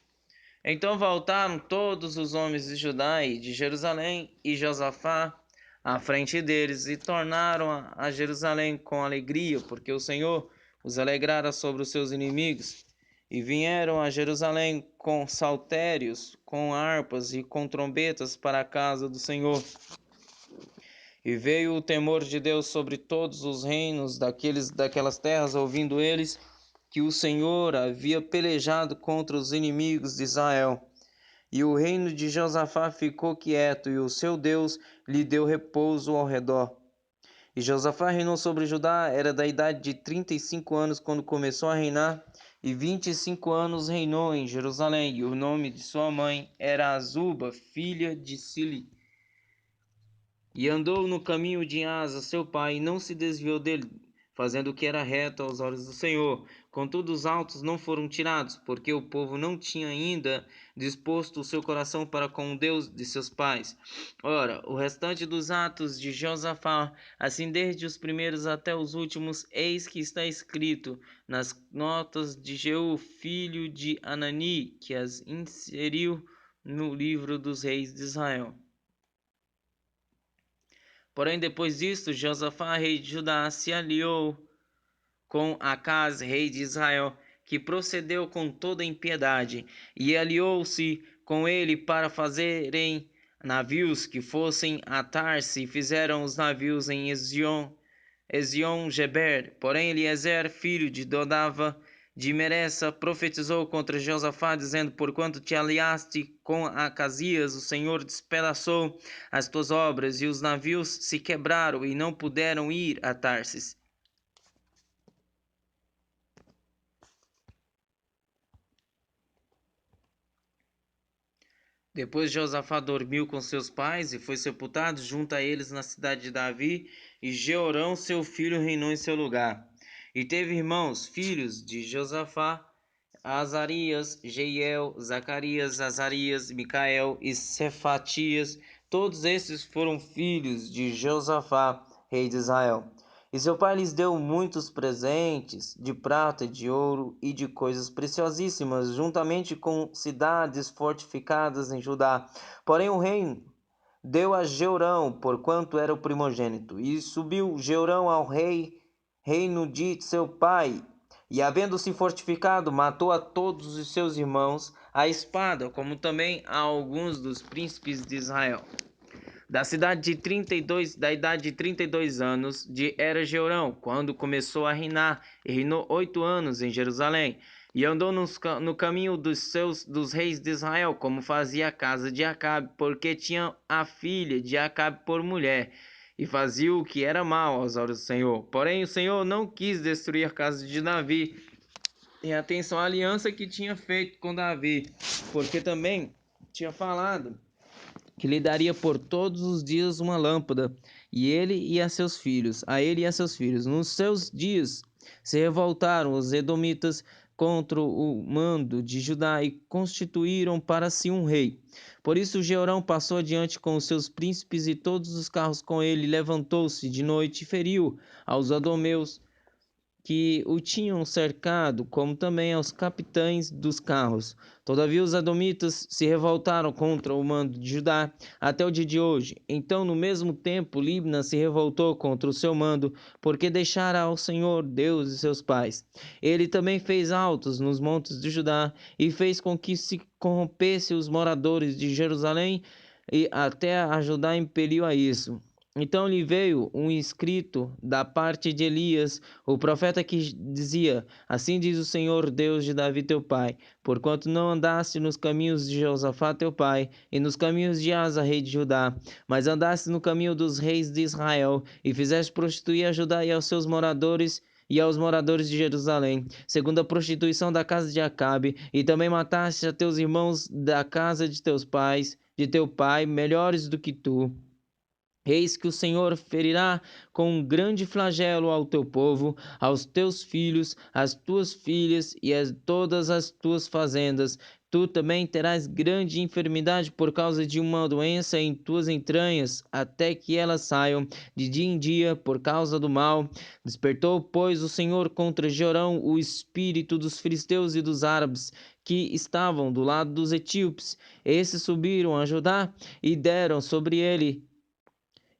Speaker 1: Então voltaram todos os homens de Judá e de Jerusalém e Josafá à frente deles, e tornaram a Jerusalém com alegria, porque o Senhor os alegrara sobre os seus inimigos. E vieram a Jerusalém com saltérios, com harpas e com trombetas para a casa do Senhor. E veio o temor de Deus sobre todos os reinos daquelas terras, ouvindo eles que o Senhor havia pelejado contra os inimigos de Israel. E o reino de Josafá ficou quieto, e o seu Deus lhe deu repouso ao redor. E Josafá reinou sobre Judá, era da idade de 35 anos quando começou a reinar, e 25 anos reinou em Jerusalém. E o nome de sua mãe era Azuba, filha de Sili. E andou no caminho de Asa, seu pai, e não se desviou dele, fazendo o que era reto aos olhos do Senhor. Contudo, os altos não foram tirados, porque o povo não tinha ainda disposto o seu coração para com o Deus de seus pais. Ora, o restante dos atos de Josafá, assim desde os primeiros até os últimos, eis que está escrito nas notas de Jeú, filho de Anani, que as inseriu no livro dos reis de Israel. Porém, depois disto, Josafá, rei de Judá, se aliou com Acaz, rei de Israel, que procedeu com toda impiedade, e aliou-se com ele para fazerem navios que fossem a Tarse, e fizeram os navios em Ezion-Geber. Porém, Eliezer, filho de Dodava, de Meressa, profetizou contra Josafá, dizendo: porquanto te aliaste com Acasias, o Senhor despedaçou as tuas obras, e os navios se quebraram e não puderam ir a Tarsis. Depois Josafá dormiu com seus pais e foi sepultado junto a eles na cidade de Davi, e Jeorão, seu filho, reinou em seu lugar. E teve irmãos, filhos de Josafá: Azarias, Jeiel, Zacarias, Azarias, Micael e Cefatias. Todos esses foram filhos de Josafá, rei de Israel. E seu pai lhes deu muitos presentes de prata e de ouro e de coisas preciosíssimas, juntamente com cidades fortificadas em Judá. Porém o reino deu a Jeorão, porquanto era o primogênito. E subiu Jeorão ao reino de seu pai, e havendo-se fortificado, matou a todos os seus irmãos à espada, como também a alguns dos príncipes de Israel. Da idade de 32 anos era Jeorão, quando começou a reinar, e reinou 8 anos em Jerusalém. E andou no caminho dos reis de Israel, como fazia a casa de Acabe, porque tinha a filha de Acabe por mulher, e fazia o que era mal aos olhos do Senhor. Porém, o Senhor não quis destruir a casa de Davi, em atenção à aliança que tinha feito com Davi, porque também tinha falado que lhe daria por todos os dias uma lâmpada, e ele e a seus filhos, Nos seus dias se revoltaram os edomitas contra o mando de Judá e constituíram para si um rei. Por isso Jeorão passou adiante com os seus príncipes e todos os carros com ele, levantou-se de noite e feriu aos edomeus que o tinham cercado, como também aos capitães dos carros. Todavia os edomitas se revoltaram contra o mando de Judá até o dia de hoje. Então, no mesmo tempo, Libna se revoltou contra o seu mando, porque deixara ao Senhor, Deus de seus pais. Ele também fez altos nos montes de Judá e fez com que se corrompesse os moradores de Jerusalém, e até a Judá impeliu a isso. Então lhe veio um escrito da parte de Elias, o profeta, que dizia: Assim diz o Senhor, Deus de Davi teu pai, porquanto não andaste nos caminhos de Josafá teu pai, e nos caminhos de Asa, rei de Judá, mas andaste no caminho dos reis de Israel, e fizeste prostituir a Judá e aos seus moradores, e aos moradores de Jerusalém, segundo a prostituição da casa de Acabe, e também mataste a teus irmãos da casa de teus pais, de teu pai, melhores do que tu. Eis que o Senhor ferirá com um grande flagelo ao teu povo, aos teus filhos, às tuas filhas e a todas as tuas fazendas. Tu também terás grande enfermidade por causa de uma doença em tuas entranhas, até que elas saiam de dia em dia por causa do mal. Despertou, pois, o Senhor contra Jorão o espírito dos filisteus e dos árabes, que estavam do lado dos etíopes. Esses subiram a Judá e deram sobre ele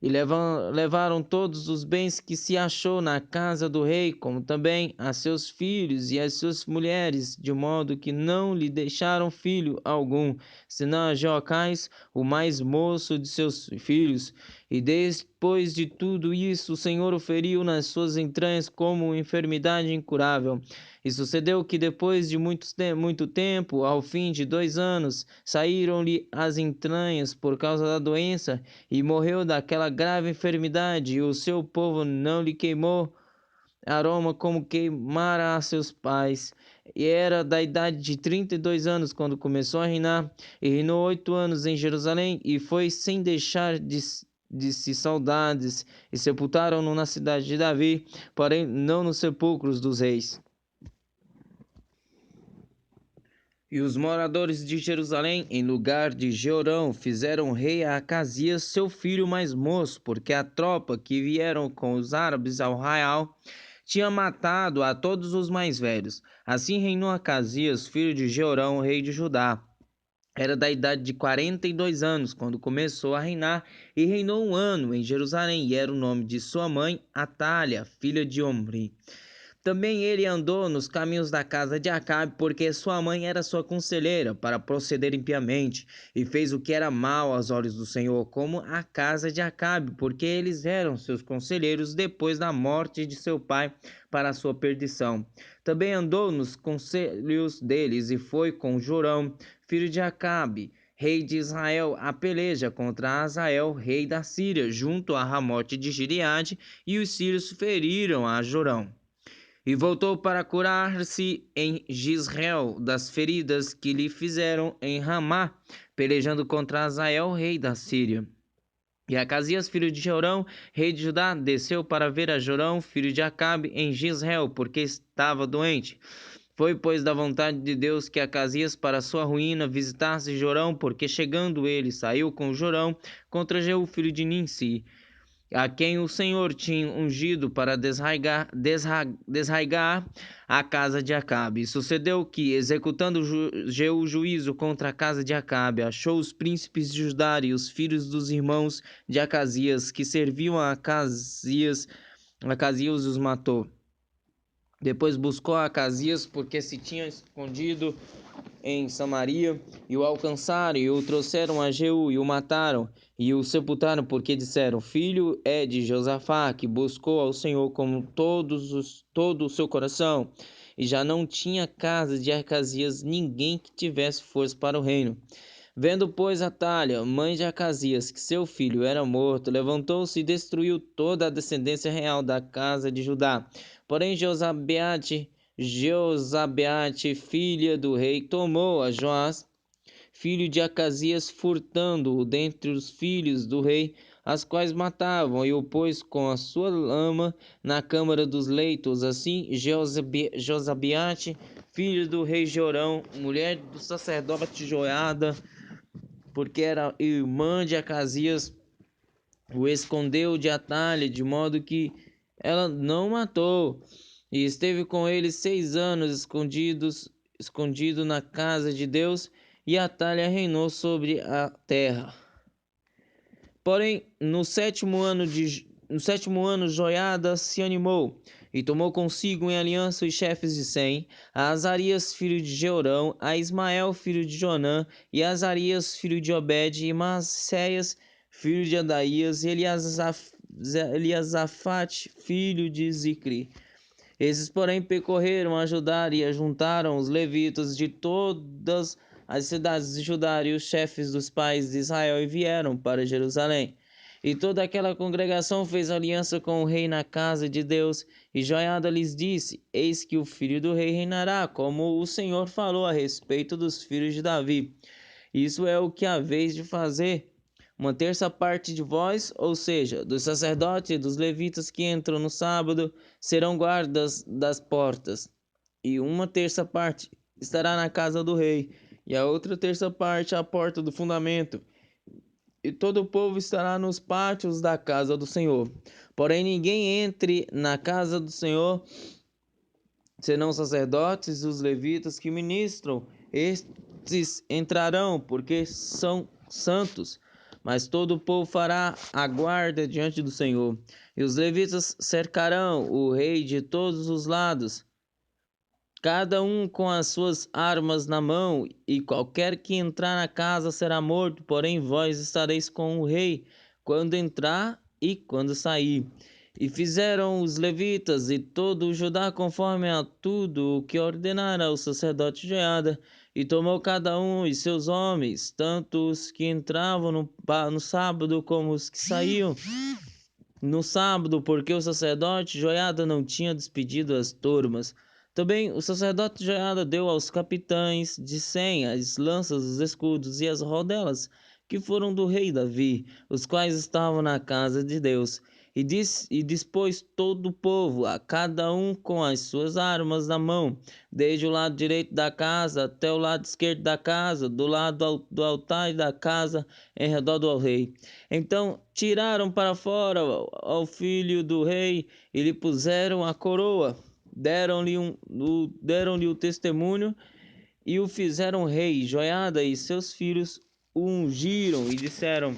Speaker 1: e levaram todos os bens que se achou na casa do rei, como também a seus filhos e as suas mulheres, de modo que não lhe deixaram filho algum, senão a Joacás, o mais moço de seus filhos. E depois de tudo isso, o Senhor o feriu nas suas entranhas como uma enfermidade incurável. E sucedeu que depois de muito tempo, ao fim de 2 anos, saíram-lhe as entranhas por causa da doença, e morreu daquela grave enfermidade, e o seu povo não lhe queimou aroma como queimara a seus pais. E era da idade de 32 anos quando começou a reinar, e reinou 8 anos em Jerusalém, e foi sem deixar de se saudades, e sepultaram-no na cidade de Davi, porém não nos sepulcros dos reis. E os moradores de Jerusalém, em lugar de Jeorão, fizeram rei a Acasias, seu filho mais moço, porque a tropa que vieram com os árabes ao arraial tinha matado a todos os mais velhos. Assim reinou Acasias, filho de Jeorão, rei de Judá. Era da idade de 42 anos quando começou a reinar, e reinou 1 ano em Jerusalém, e era o nome de sua mãe Atália, filha de Omri. Também ele andou nos caminhos da casa de Acabe, porque sua mãe era sua conselheira, para proceder impiamente, e fez o que era mal aos olhos do Senhor, como a casa de Acabe, porque eles eram seus conselheiros depois da morte de seu pai, para a sua perdição. Também andou nos conselhos deles, e foi com Jorão, filho de Acabe, rei de Israel, a peleja contra Azael, rei da Síria, junto a Ramote de Gileade, e os sírios feriram a Jorão. E voltou para curar-se em Jizreel das feridas que lhe fizeram em Ramá, pelejando contra Azael, rei da Síria. E Acasias, filho de Jorão, rei de Judá, desceu para ver a Jorão, filho de Acabe, em Jizreel, porque estava doente. Foi, pois, da vontade de Deus que Acasias, para sua ruína, visitasse Jorão, porque chegando ele, saiu com Jorão contra Jeú, filho de Ninsi, a quem o Senhor tinha ungido para desraigar a casa de Acabe. E sucedeu que, executando Jeú juízo contra a casa de Acabe, achou os príncipes de Judá e os filhos dos irmãos de Acasias, que serviam a Acasias os matou. Depois buscou a Acasias, porque se tinha escondido em Samaria, e o alcançaram, e o trouxeram a Jeú, e o mataram, e o sepultaram, porque disseram: filho é de Josafá, que buscou ao Senhor com todo o seu coração. E já não tinha casa de Acasias ninguém que tivesse força para o reino. Vendo, pois, Atália, mãe de Acasias, que seu filho era morto, levantou-se e destruiu toda a descendência real da casa de Judá. Porém, Jeozabeate, filha do rei, tomou a Joás, filho de Acasias, furtando-o dentre os filhos do rei, as quais matavam, e o pôs com a sua lama na câmara dos leitos. Assim, Jeozabeate, filho do rei Jorão, mulher do sacerdote Joiada, porque era irmã de Acasias, o escondeu de Atália, de modo que ela não matou. E esteve com ele 6 anos escondido na casa de Deus, e Atália reinou sobre a terra. Porém, no sétimo ano, Joiada se animou, e tomou consigo em aliança os chefes de Sem, a Azarias, filho de Jeorão, a Ismael, filho de Jonã, e a Azarias, filho de Obed, e Maacéias, filho de Adaías, e Eliasafate, filho de Zicri. Esses, porém, percorreram, ajudaram e ajuntaram os levitas de todas as cidades de Judá e os chefes dos pais de Israel e vieram para Jerusalém. E toda aquela congregação fez aliança com o rei na casa de Deus. E Joiada lhes disse: Eis que o filho do rei reinará, como o Senhor falou a respeito dos filhos de Davi. Isso é o que haveis de fazer. Uma terça parte de vós, ou seja, dos sacerdotes e dos levitas que entram no sábado, serão guardas das portas, e uma terça parte estará na casa do rei, e a outra terça parte à porta do fundamento, e todo o povo estará nos pátios da casa do Senhor. Porém, ninguém entre na casa do Senhor, senão os sacerdotes e os levitas que ministram. Estes entrarão, porque são santos. Mas todo o povo fará a guarda diante do Senhor. E os levitas cercarão o rei de todos os lados, cada um com as suas armas na mão, e qualquer que entrar na casa será morto, porém vós estareis com o rei quando entrar e quando sair. E fizeram os levitas e todo o Judá conforme a tudo o que ordenara o sacerdote Joiada, e tomou cada um os seus homens, tanto os que entravam no sábado como os que saíam no sábado, porque o sacerdote Joiada não tinha despedido as turmas. Também o sacerdote Joiada deu aos capitães de 100 as lanças, os escudos e as rodelas, que foram do rei Davi, os quais estavam na casa de Deus. E dispôs todo o povo, a cada um com as suas armas na mão, desde o lado direito da casa até o lado esquerdo da casa, do lado do altar e da casa, em redor do rei. Então tiraram para fora ao filho do rei e lhe puseram a coroa, deram-lhe o testemunho e o fizeram rei. Joiada e seus filhos o ungiram e disseram: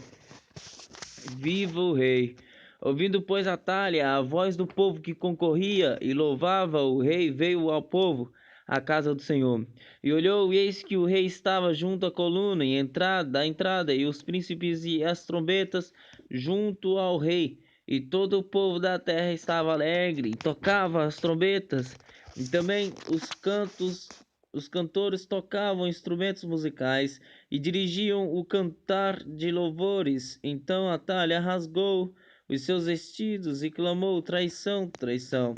Speaker 1: Viva o rei! Ouvindo, pois, Atalha a voz do povo que concorria e louvava o rei, veio ao povo à casa do Senhor. E olhou, e eis que o rei estava junto à coluna, à entrada, e os príncipes e as trombetas junto ao rei. E todo o povo da terra estava alegre, e tocava as trombetas. E também os cantores tocavam instrumentos musicais e dirigiam o cantar de louvores. Então Atalha rasgou os seus vestidos e clamou: traição, traição.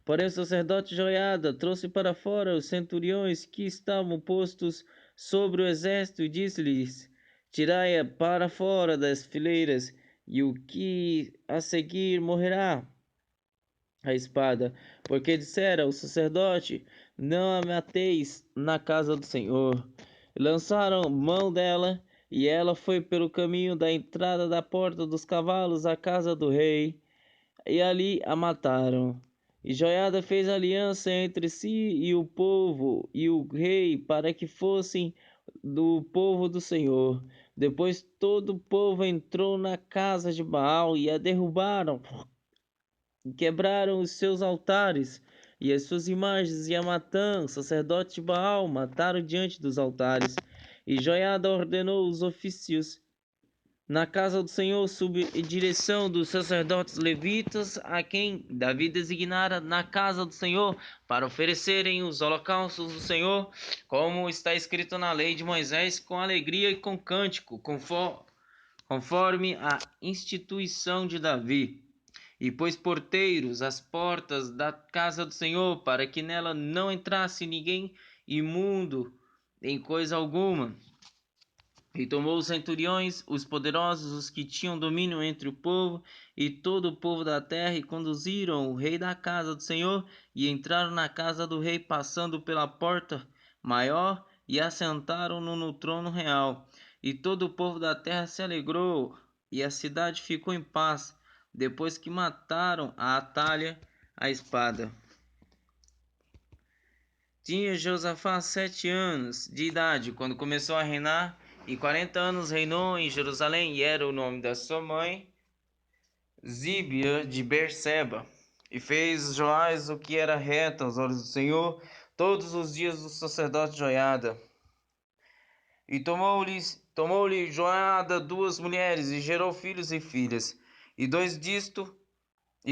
Speaker 1: Porém o sacerdote Joiada trouxe para fora os centuriões que estavam postos sobre o exército e disse-lhes: tirai-a para fora das fileiras, e o que a seguir morrerá a espada, porque dissera o sacerdote: não a mateis na casa do Senhor. E lançaram mão dela, e ela foi pelo caminho da entrada da porta dos cavalos à casa do rei, e ali a mataram. E Joiada fez aliança entre si e o povo e o rei, para que fossem do povo do Senhor. Depois todo o povo entrou na casa de Baal e a derrubaram, e quebraram os seus altares e as suas imagens, e a Matã, sacerdote de Baal, mataram diante dos altares. E Joiada ordenou os ofícios na casa do Senhor, sob direção dos sacerdotes levitas, a quem Davi designara na casa do Senhor, para oferecerem os holocaustos do Senhor, como está escrito na lei de Moisés, com alegria e com cântico, conforme a instituição de Davi. E pôs porteiros às portas da casa do Senhor, para que nela não entrasse ninguém imundo em coisa alguma. E tomou os centuriões, os poderosos, os que tinham domínio entre o povo, e todo o povo da terra, e conduziram o rei da casa do Senhor, e entraram na casa do rei, passando pela porta maior, e assentaram-no no trono real. E todo o povo da terra se alegrou, e a cidade ficou em paz, depois que mataram a Atalha a espada. Tinha Josafá 7 anos de idade quando começou a reinar, e 40 anos reinou em Jerusalém, e era o nome da sua mãe Zíbia de Berseba. E fez Joás o que era reto aos olhos do Senhor todos os dias do sacerdote Joiada. E tomou-lhes tomou-lhe Joiada 2 mulheres, e gerou filhos e filhas. E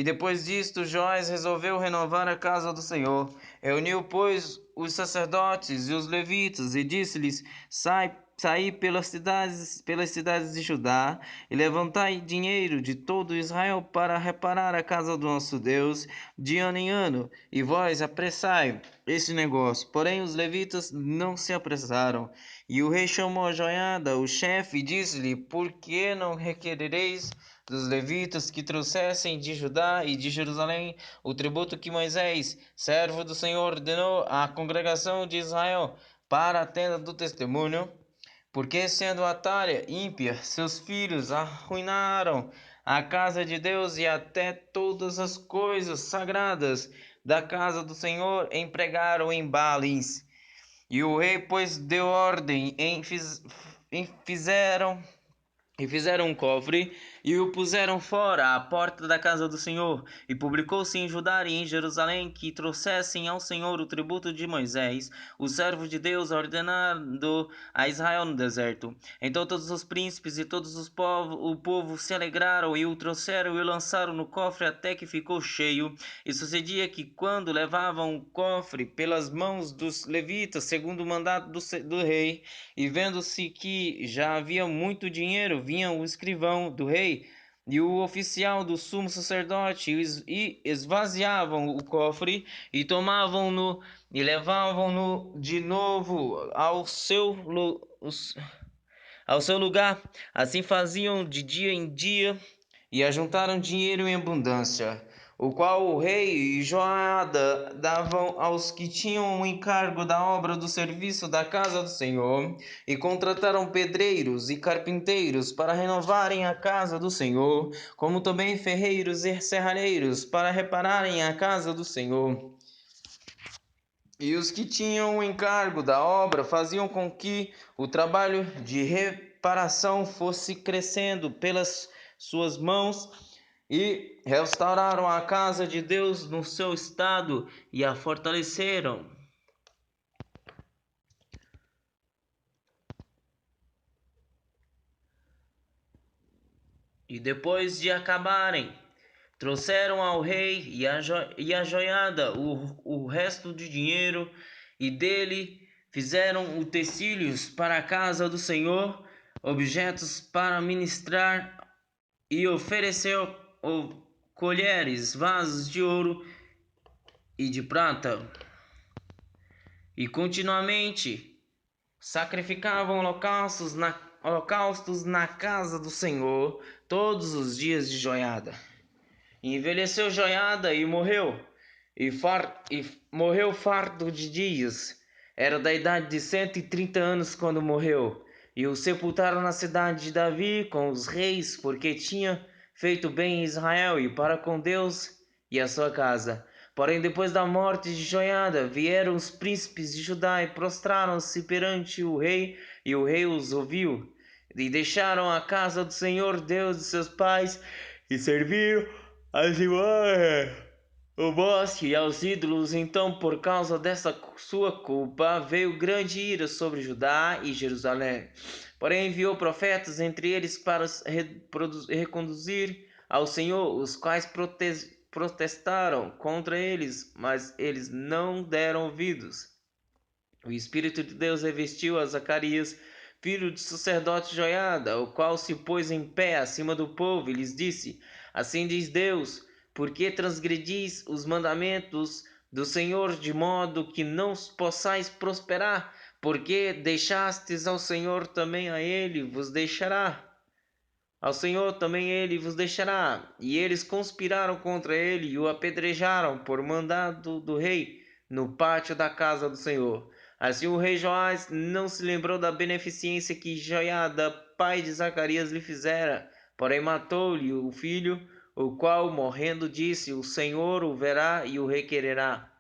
Speaker 1: depois disto, Joás resolveu renovar a casa do Senhor. Reuniu, pois, os sacerdotes e os levitas, e disse-lhes: Saí pelas cidades de Judá, e levantai dinheiro de todo Israel para reparar a casa do nosso Deus de ano em ano, e vós apressai esse negócio. Porém, os levitas não se apressaram. E o rei chamou a Joiada, o chefe, e disse-lhe: Por que não requerereis dos levitas que trouxessem de Judá e de Jerusalém o tributo que Moisés, servo do Senhor, ordenou à congregação de Israel para a tenda do testemunho? Porque, sendo Atalha ímpia, seus filhos arruinaram a casa de Deus, e até todas as coisas sagradas da casa do Senhor empregaram em Baalins. E o rei, pois, deu ordem fizeram um cofre e o puseram fora à porta da casa do Senhor. E publicou-se em Judá e em Jerusalém que trouxessem ao Senhor o tributo de Moisés, o servo de Deus, ordenado a Israel no deserto. Então todos os príncipes e todos o povo se alegraram e o trouxeram e o lançaram no cofre até que ficou cheio. E sucedia que, quando levavam o cofre pelas mãos dos levitas, segundo o mandato do rei, e vendo-se que já havia muito dinheiro, vinha o escrivão do rei e o oficial do sumo sacerdote e esvaziavam o cofre e tomavam-no e levavam-no de novo ao seu lugar. Assim faziam de dia em dia e ajuntaram dinheiro em abundância, o qual o rei e Joiada davam aos que tinham o encargo da obra do serviço da casa do Senhor, e contrataram pedreiros e carpinteiros para renovarem a casa do Senhor, como também ferreiros e serralheiros para repararem a casa do Senhor. E os que tinham o encargo da obra faziam com que o trabalho de reparação fosse crescendo pelas suas mãos, e restauraram a casa de Deus no seu estado e a fortaleceram. E depois de acabarem, trouxeram ao rei e a Joiada o resto de dinheiro, e dele fizeram utensílios para a casa do Senhor, objetos para ministrar, e ofereceu colheres, vasos de ouro e de prata. E continuamente sacrificavam holocaustos na casa do Senhor todos os dias de Joiada. E envelheceu Joiada e morreu, morreu farto de dias. Era da idade de 130 anos quando morreu. E o sepultaram na cidade de Davi com os reis, porque tinha feito bem em Israel e para com Deus e a sua casa. Porém, depois da morte de Joiada, vieram os príncipes de Judá e prostraram-se perante o rei, e o rei os ouviu. E deixaram a casa do Senhor Deus de seus pais, e serviram as imagens, o bosque e aos ídolos. Então, por causa dessa sua culpa, veio grande ira sobre Judá e Jerusalém. Porém, enviou profetas entre eles para reconduzir ao Senhor, os quais protestaram contra eles, mas eles não deram ouvidos. O Espírito de Deus revestiu a Zacarias, filho do sacerdote Joiada, o qual se pôs em pé acima do povo e lhes disse: Assim diz Deus, por que transgredis os mandamentos do Senhor, de modo que não possais prosperar? Porque deixastes ao Senhor, também a ele vos deixará. Ao Senhor também ele vos deixará. E eles conspiraram contra ele e o apedrejaram por mandado do rei no pátio da casa do Senhor. Assim o rei Joás não se lembrou da beneficência que Joiada, pai de Zacarias, lhe fizera, porém matou-lhe o filho, o qual, morrendo, disse: O Senhor o verá e o requererá.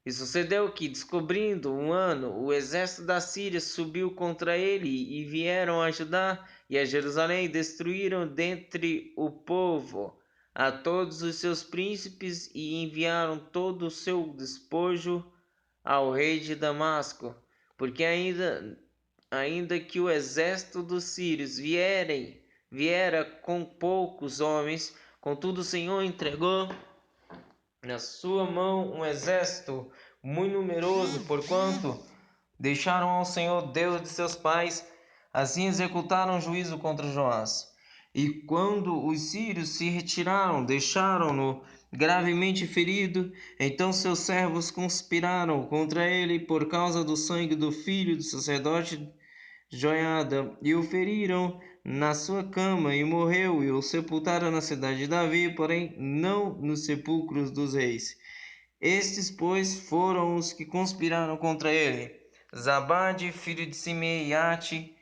Speaker 1: E sucedeu que, descobrindo um ano, o exército da Síria subiu contra ele, e vieram a Judá e a Jerusalém, e destruíram dentre o povo a todos os seus príncipes, e enviaram todo o seu despojo ao rei de Damasco, porque ainda ainda que o exército dos sírios viera com poucos homens, contudo o Senhor entregou na sua mão um exército muito numeroso, porquanto deixaram ao Senhor Deus de seus pais, assim executaram juízo contra Joás. E quando os sírios se retiraram, deixaram-no gravemente ferido. Então seus servos conspiraram contra ele por causa do sangue do filho do sacerdote Joiada, e o feriram na sua cama, e morreu, e o sepultaram na cidade de Davi, porém não nos sepulcros dos reis. Estes, pois, foram os que conspiraram contra ele: Zabade, filho de Simeate,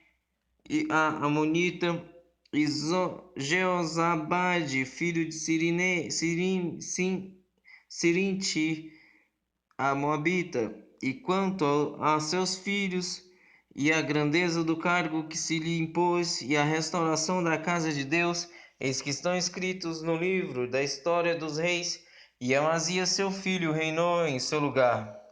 Speaker 1: e a Amonita, e Jeozabade, filho de Sirinti, a Moabita. E quanto a seus filhos, e a grandeza do cargo que se lhe impôs, e a restauração da casa de Deus, eis que estão escritos no livro da história dos reis, e Amazias seu filho reinou em seu lugar.